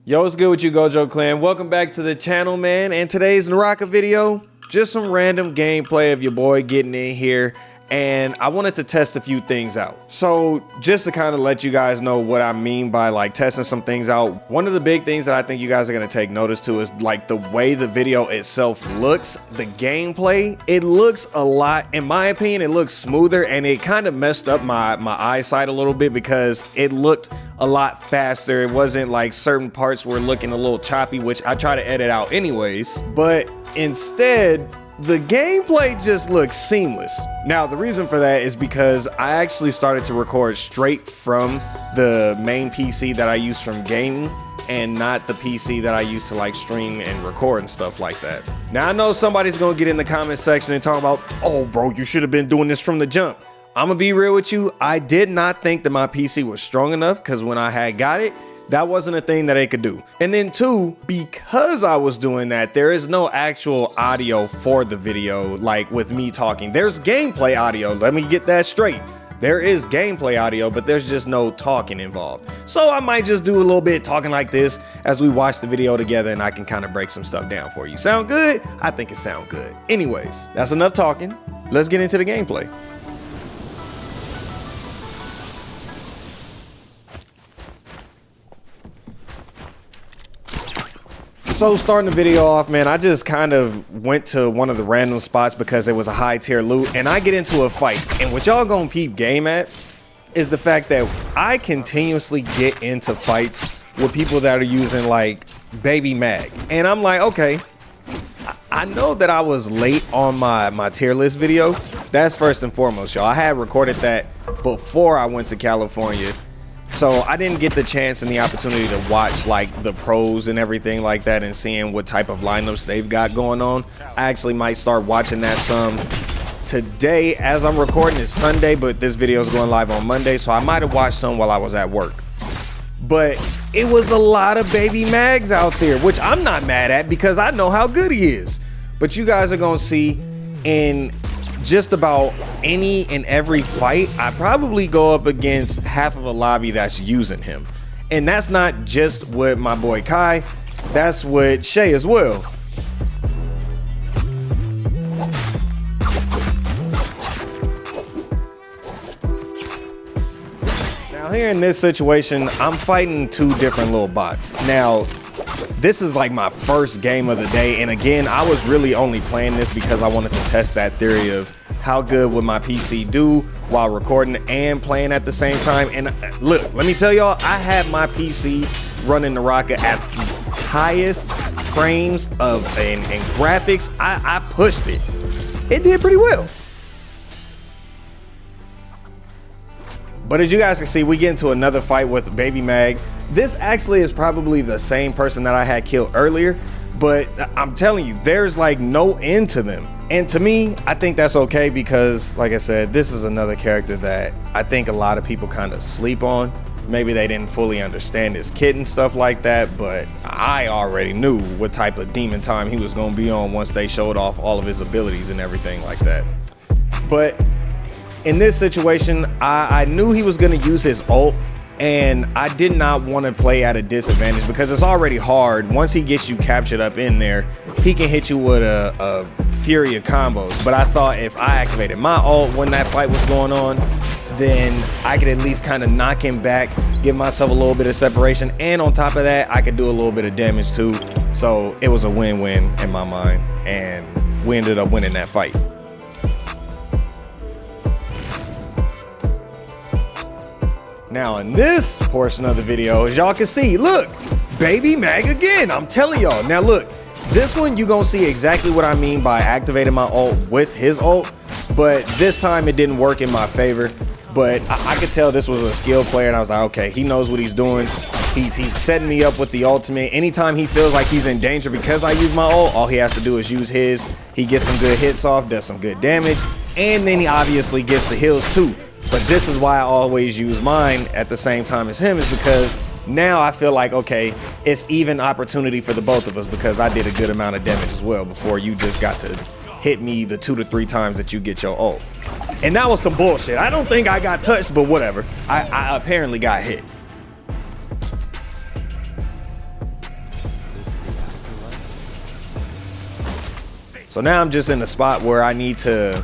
Yo, what's good with you, Gojo Clan? Welcome back to the channel, man. And today's Naraka video, just some random gameplay of your boy getting in here. And I wanted to test a few things out. So just to kind of let you guys know what I mean by like testing some things out, one of the big things that I think you guys are going to take notice to is like the way the video itself looks, the gameplay. It looks a lot, in my opinion, it looks smoother, and it kind of messed up my eyesight a little bit because it looked a lot faster. It wasn't like certain parts were looking a little choppy, which I try to edit out anyways, but instead the gameplay just looks seamless. Now, the reason for that is because I actually started to record straight from the main PC that I use from gaming and not the PC that I use to like stream and record and stuff like that. Now, I know somebody's gonna get in the comment section and talk about, oh bro, you should have been doing this from the jump. I'm gonna be real with you. I did not think that my PC was strong enough because when I had got it, that wasn't a thing that it could do. And then two, because I was doing that, there is no actual audio for the video, like with me talking. There's gameplay audio, let me get that straight. There is gameplay audio, but there's just no talking involved. So I might just do a little bit talking like this as we watch the video together, and I can kind of break some stuff down for you. Sound good? I think it sound good. Anyways, that's enough talking. Let's get into the gameplay. So starting the video off, man, I just kind of went to one of the random spots because it was a high tier loot, and I get into a fight. And what y'all gonna peep game at is the fact that I continuously get into fights with people that are using like baby mag. And I'm like, okay, I know that I was late on my tier list video. That's first and foremost, y'all. I had recorded that before I went to California. So I didn't get the chance and the opportunity to watch like the pros and everything like that and seeing what type of lineups they've got going on. I actually might start watching that some today as I'm recording. It's Sunday, but this video is going live on Monday, so I might have watched some while I was at work. But it was a lot of baby mags out there, which I'm not mad at because I know how good he is. But you guys are gonna see in just about any and every fight, I probably go up against half of a lobby that's using him. And that's not just with my boy Kai, that's with Shay as well. Now here in this situation, I'm fighting two different little bots. Now, this is like my first game of the day, and again, I was really only playing this because I wanted to test that theory of how good would my PC do while recording and playing at the same time. And look, let me tell y'all, I had my PC running Naraka at the highest frames of and graphics. I pushed it. It did pretty well. But as you guys can see, we get into another fight with Baby Mag. This actually is probably the same person that I had killed earlier, but I'm telling you, there's like no end to them. And to me, I think that's okay because, like I said, this is another character that I think a lot of people kind of sleep on. Maybe they didn't fully understand his kit and stuff like that, but I already knew what type of demon time he was going to be on once they showed off all of his abilities and everything like that. But in this situation, I knew he was going to use his ult, and I did not want to play at a disadvantage because it's already hard. Once he gets you captured up in there, he can hit you with a fury of combos. But I thought if I activated my ult when that fight was going on, then I could at least kind of knock him back, give myself a little bit of separation, and on top of that, I could do a little bit of damage too. So it was a win-win in my mind, and we ended up winning that fight. Now in this portion of the video, as y'all can see, look, baby mag again, I'm telling y'all. Now look, this one you gonna see exactly what I mean by activating my ult with his ult, but this time it didn't work in my favor. But I could tell this was a skilled player, and I was like, okay, he knows what he's doing. He's setting me up with the ultimate. Anytime he feels like he's in danger because I use my ult, all he has to do is use his. He gets some good hits off, does some good damage, and then he obviously gets the heals too. But this is why I always use mine at the same time as him, is because now I feel like, okay, it's even opportunity for the both of us because I did a good amount of damage as well before you just got to hit me the 2 to 3 times that you get your ult. And that was some bullshit. I don't think I got touched, but whatever. I apparently got hit. So now I'm just in the spot where I need to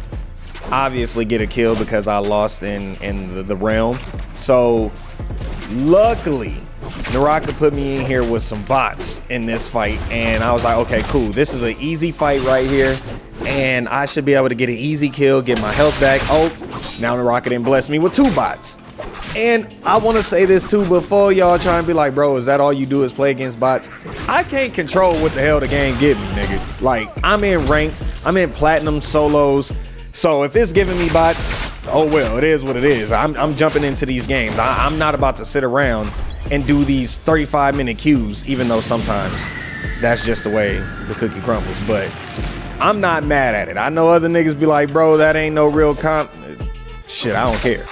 obviously get a kill because I lost in the realm. So luckily Naraka put me in here with some bots in this fight, and I was like, okay, cool, this is an easy fight right here, and I should be able to get an easy kill, get my health back. Oh, now Naraka didn't bless me with 2 bots. And I want to say this too before y'all try and be like, bro, is that all you do is play against bots? I can't control what the hell the game give me, nigga. Like, I'm in ranked, I'm in platinum solos, so if it's giving me bots, oh well, it is what it is. I'm jumping into these games. I'm not about to sit around and do these 35-minute queues, even though sometimes that's just the way the cookie crumbles. But I'm not mad at it. I know other niggas be like, bro, that ain't no real comp. Shit, I don't care.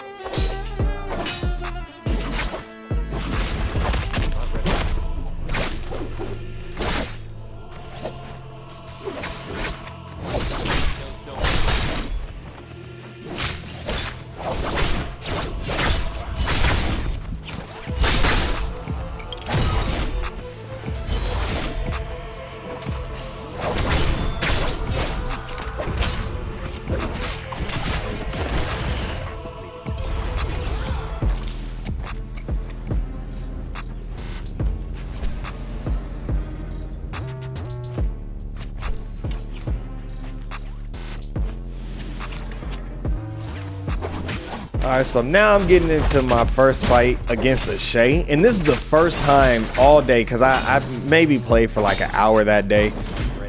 All right, so now I'm getting into my first fight against the Shay, and this is the first time all day, because I maybe played for like an hour that day,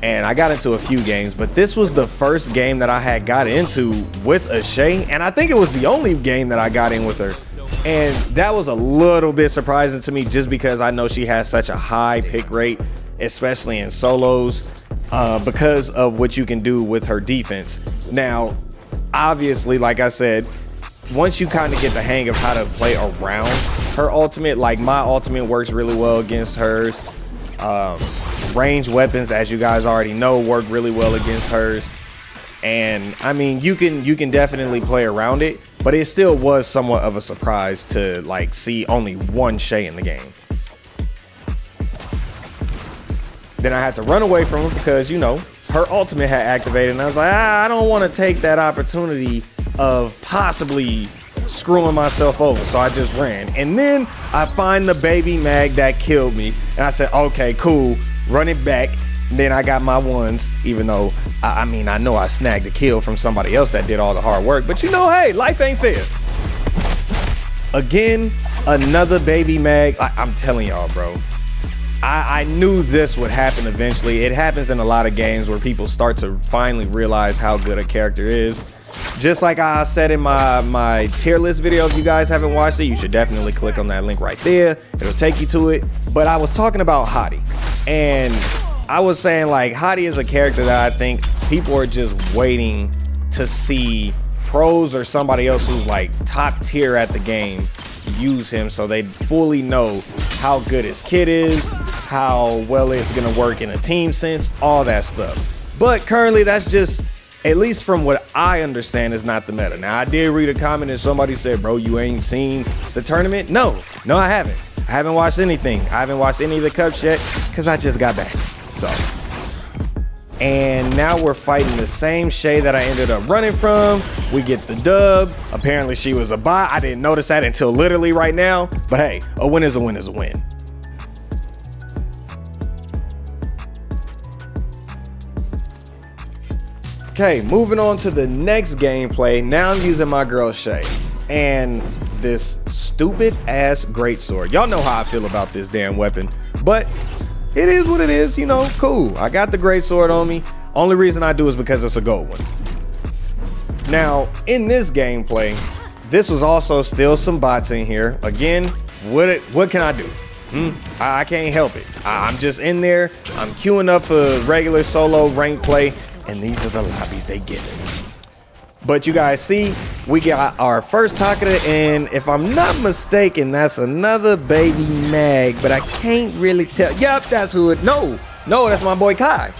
and I got into a few games, but this was the first game that I had got into with a Shay, and I think it was the only game that I got in with her, and that was a little bit surprising to me just because I know she has such a high pick rate, especially in solos, because of what you can do with her defense. Now, obviously, like I said, once you kind of get the hang of how to play around her ultimate, like my ultimate works really well against hers. Ranged weapons, as you guys already know, work really well against hers. And I mean, you can definitely play around it, but it still was somewhat of a surprise to like see only one Shay in the game. Then I had to run away from her because, you know, her ultimate had activated, and I was like, I don't want to take that opportunity of possibly screwing myself over, so I just ran. And then I find the baby mag that killed me, and I said, okay, cool, run it back. And then I got my ones, even though I mean, I know I snagged the kill from somebody else that did all the hard work, but you know, hey, life ain't fair. Again, another baby mag. I'm telling y'all, bro, I knew this would happen eventually. It happens in a lot of games where people start to finally realize how good a character is. Just like I said in my tier list video, if you guys haven't watched it, you should definitely click on that link right there. It'll take you to it. But I was talking about Hottie, and I was saying like Hottie is a character that I think people are just waiting to see pros or somebody else who's like top tier at the game use him, so they fully know how good his kit is, how well it's gonna work in a team sense, all that stuff. But currently that's just, at least from what I understand, is not the meta. Now, I did read a comment and somebody said, bro, you ain't seen the tournament? No, I haven't. I haven't watched anything. I haven't watched any of the cups yet because I just got back. So, and now we're fighting the same Shay that I ended up running from. We get the dub. Apparently she was a bot. I didn't notice that until literally right now. But hey, a win is a win is a win. Okay, moving on to the next gameplay. Now I'm using my girl Shay and this stupid ass Greatsword. Y'all know how I feel about this damn weapon, but it is what it is, you know, cool. I got the Greatsword on me. Only reason I do is because it's a gold one. Now, in this gameplay, this was also still some bots in here. Again, what can I do? I can't help it. I'm just in there. I'm queuing up for regular solo rank play, and these are the lobbies they get. But you guys see, we got our first Takeda, and if I'm not mistaken, that's another baby mag, but I can't really tell. Yep, that's who it. No, that's my boy Kai.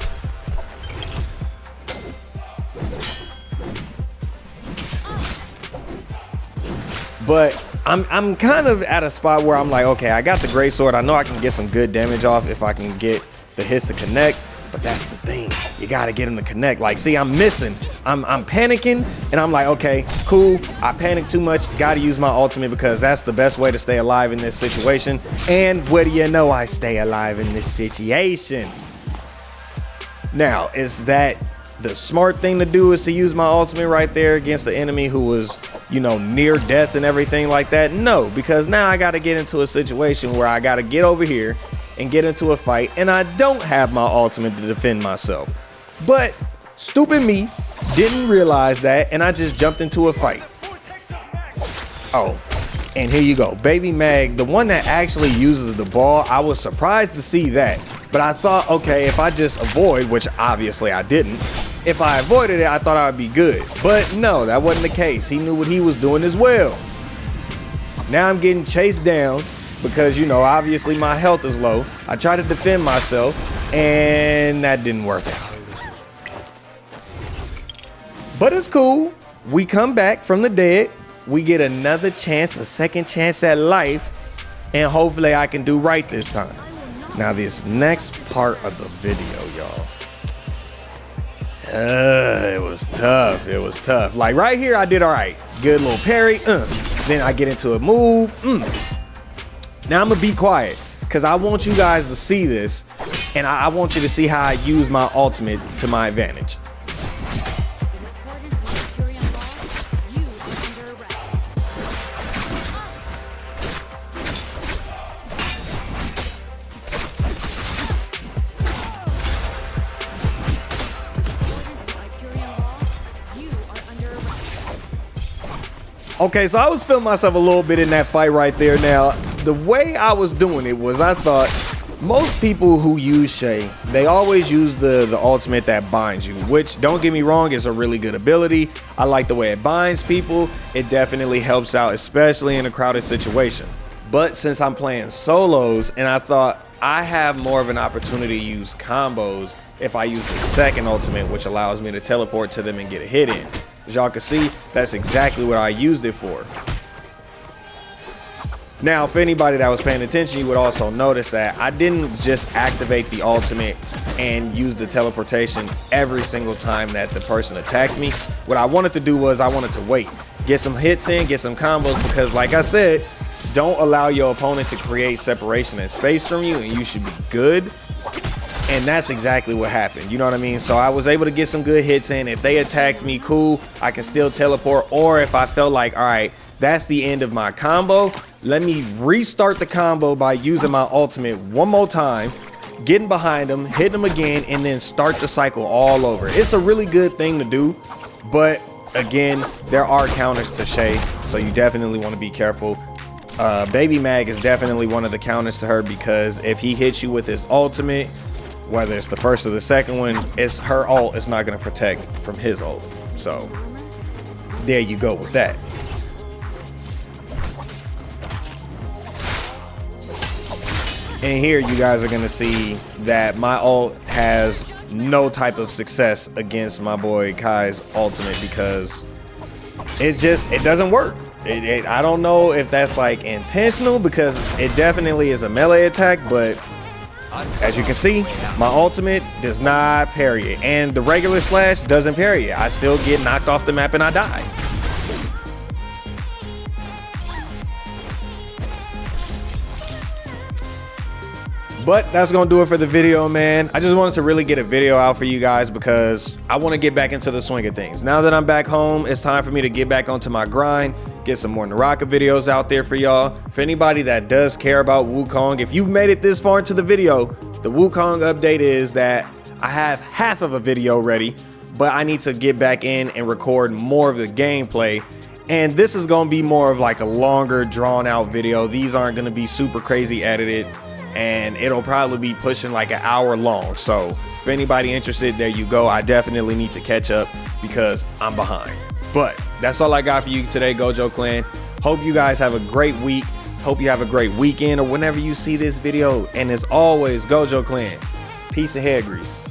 But I'm kind of at a spot where I'm like, okay, I got the Greatsword. I know I can get some good damage off if I can get the hits to connect. But that's the thing, you gotta get him to connect. Like, see, I'm missing. I'm panicking, and I'm like, okay, cool. I panicked too much. Gotta use my ultimate because that's the best way to stay alive in this situation. And what do you know? I stay alive in this situation. Now, is that the smart thing to do is to use my ultimate right there against the enemy who was, you know, near death and everything like that? No, because now I gotta get into a situation where I gotta get over here and get into a fight, and I don't have my ultimate to defend myself. But stupid me didn't realize that, and I just jumped into a fight. Oh, and here you go, Baby Mag, the one that actually uses the ball. I was surprised to see that, but I thought, okay, if I just avoid, which obviously I didn't, if I avoided it, I thought I would be good. But no, that wasn't the case. He knew what he was doing as well. Now I'm getting chased down because, you know, obviously my health is low. I try to defend myself, and that didn't work out. But it's cool. We come back from the dead. We get another chance, a second chance at life, and hopefully I can do right this time. Now this next part of the video, y'all. It was tough. It was tough. Like right here, I did all right. Good little parry. Then I get into a move. Now I'm gonna be quiet because I want you guys to see this, and I want you to see how I use my ultimate to my advantage. Okay, so I was feeling myself a little bit in that fight right there. Now, the way I was doing it was I thought most people who use Shay, they always use the ultimate that binds you, which, don't get me wrong, is a really good ability. I like the way it binds people. It definitely helps out, especially in a crowded situation. But since I'm playing solos, and I thought I have more of an opportunity to use combos if I use the second ultimate, which allows me to teleport to them and get a hit in. As y'all can see, that's exactly what I used it for. Now, for anybody that was paying attention, you would also notice that I didn't just activate the ultimate and use the teleportation every single time that the person attacked me. What I wanted to do was I wanted to wait, get some hits in, get some combos, because like I said, don't allow your opponent to create separation and space from you, and you should be good. And that's exactly what happened. You know what I mean? So I was able to get some good hits in. If they attacked me, cool, I can still teleport. Or if I felt like, all right, that's the end of my combo, let me restart the combo by using my ultimate one more time, getting behind them, hitting them again, and then start the cycle all over. It's a really good thing to do. But again, there are counters to Shay, so you definitely want to be careful. Baby Mag is definitely one of the counters to her, because if he hits you with his ultimate, whether it's the first or the second one, it's her ult. It's not going to protect from his ult. So there you go with that. And here you guys are going to see that my ult has no type of success against my boy Kai's ultimate, because it doesn't work. I don't know if that's like intentional, because it definitely is a melee attack, but as you can see, my ultimate does not parry it, and the regular slash doesn't parry it. I still get knocked off the map and I die. But that's gonna do it for the video, man. I just wanted to really get a video out for you guys because I want to get back into the swing of things. Now that I'm back home, it's time for me to get back onto my grind, get some more Naraka videos out there for y'all. For anybody that does care about Wukong, if you've made it this far into the video, the Wukong update is that I have half of a video ready, but I need to get back in and record more of the gameplay. And this is gonna be more of like a longer, drawn out video. These aren't gonna be super crazy edited, and it'll probably be pushing like an hour long. So for anybody interested, there you go. I definitely need to catch up because I'm behind. But that's all I got for you today, Gojo Clan. Hope you guys have a great week. Hope you have a great weekend or whenever you see this video. And as always, Gojo Clan, peace and hair grease.